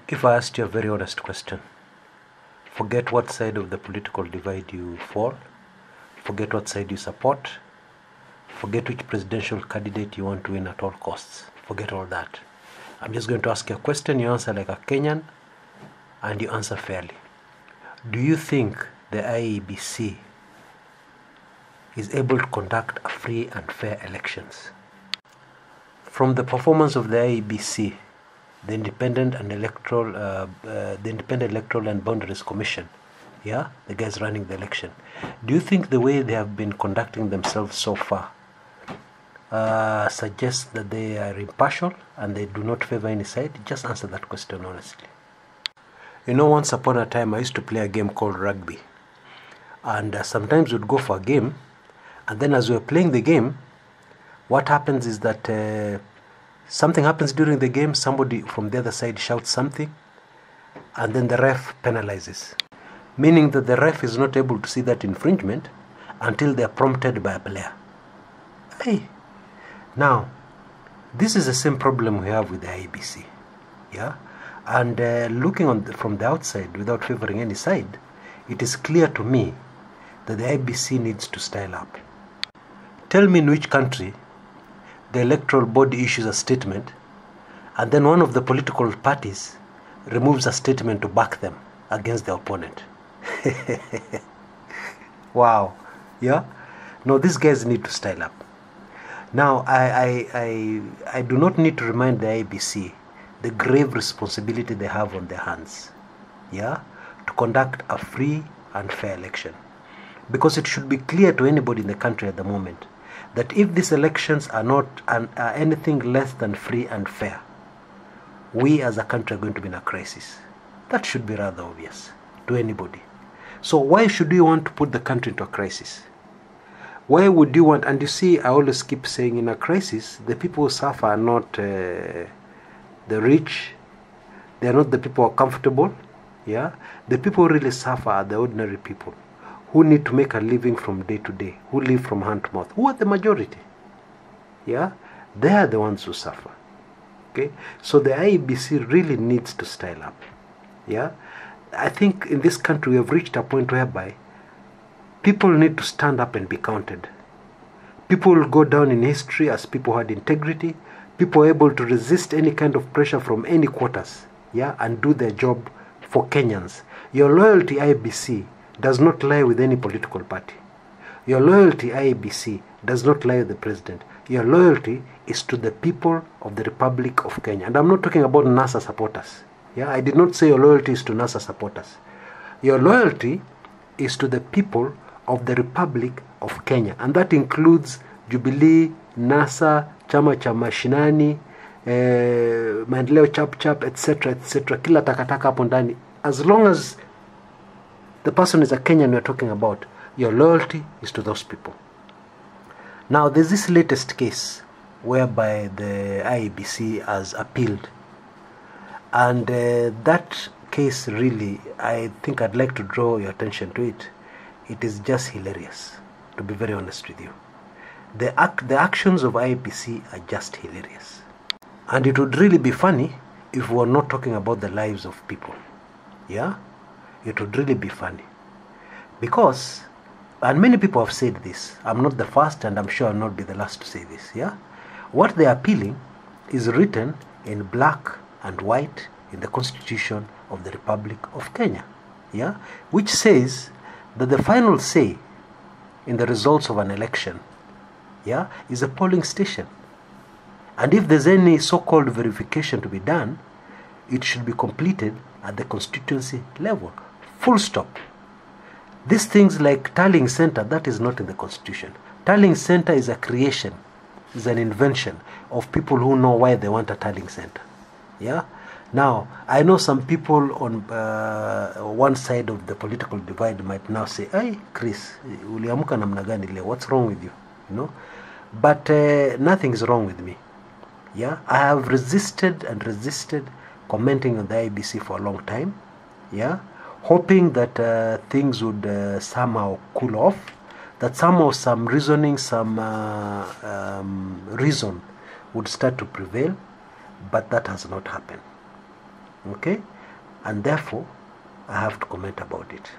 If I asked you a very honest question, forget what side of the political divide you fall, forget what side you support, forget which presidential candidate you want to win at all costs, forget all that. I'm just going to ask you a question, you answer like a Kenyan, and you answer fairly. Do you think the IEBC is able to conduct a free and fair elections? From the performance of the IEBC, the Independent Electoral and Boundaries Commission, the guys running the election, do you think the way they have been conducting themselves so far suggests that they are impartial and they do not favor any side? Just answer that question honestly. You know, once upon a time I used to play a game called rugby, and sometimes we'd go for a game, and then as we were playing the game, what happens is that something happens during the game, somebody from the other side shouts something, and then the ref penalizes. Meaning that the ref is not able to see that infringement until they are prompted by a player. Hey, now, this is the same problem we have with the IEBC. And looking from the outside without favoring any side, it is clear to me that the IEBC needs to style up. Tell me in which country the electoral body issues a statement and then one of the political parties removes a statement to back them against the opponent. Wow. No, these guys need to style up. Now, I do not need to remind the IEBC the grave responsibility they have on their hands, to conduct a free and fair election. Because it should be clear to anybody in the country at the moment that if these elections are not anything less than free and fair, we as a country are going to be in a crisis. That should be rather obvious to anybody. So why should we want to put the country into a crisis? Why would you want, and you see, I always keep saying in a crisis, the people who suffer are not the rich, they are not the people who are comfortable, The people who really suffer are the ordinary people who need to make a living from day to day, who live from hand to mouth, who are the majority, They are the ones who suffer, So the IEBC really needs to style up, I think in this country we have reached a point whereby people need to stand up and be counted. People will go down in history as people who had integrity, people able to resist any kind of pressure from any quarters, and do their job for Kenyans. Your loyalty, IEBC, does not lie with any political party. Your loyalty, IEBC, does not lie with the president. Your loyalty is to the people of the Republic of Kenya. And I'm not talking about NASA supporters. I did not say your loyalty is to NASA supporters. Your loyalty is to the people of the Republic of Kenya. And that includes Jubilee, NASA, Chama cha Mashinani, Maendeleo Chap Chap, etc., kila takataka hapo ndani. As long as the person is a Kenyan we're talking about, your loyalty is to those people. Now, there's this latest case whereby the IEBC has appealed. And that case really, I think I'd like to draw your attention to it. It is just hilarious, to be very honest with you. The actions of IEBC are just hilarious. And it would really be funny if we were not talking about the lives of people. It would really be funny. Because, and many people have said this, I'm not the first and I'm sure I'll not be the last to say this, What they are appealing is written in black and white in the Constitution of the Republic of Kenya, which says that the final say in the results of an election, is a polling station. And if there's any so-called verification to be done, it should be completed at the constituency level. Full stop. These things like tallying center, that is not in the Constitution. Tallying center is a creation, is an invention of people who know why they want a tallying center. Now, I know some people on one side of the political divide might now say, "Hey, Chris, uliamuka namna gani leo? What's wrong with you?" But nothing is wrong with me. I have resisted and resisted commenting on the IEBC for a long time. Hoping that things would somehow cool off, that somehow some reasoning, some reason would start to prevail, but that has not happened. and therefore I have to comment about it.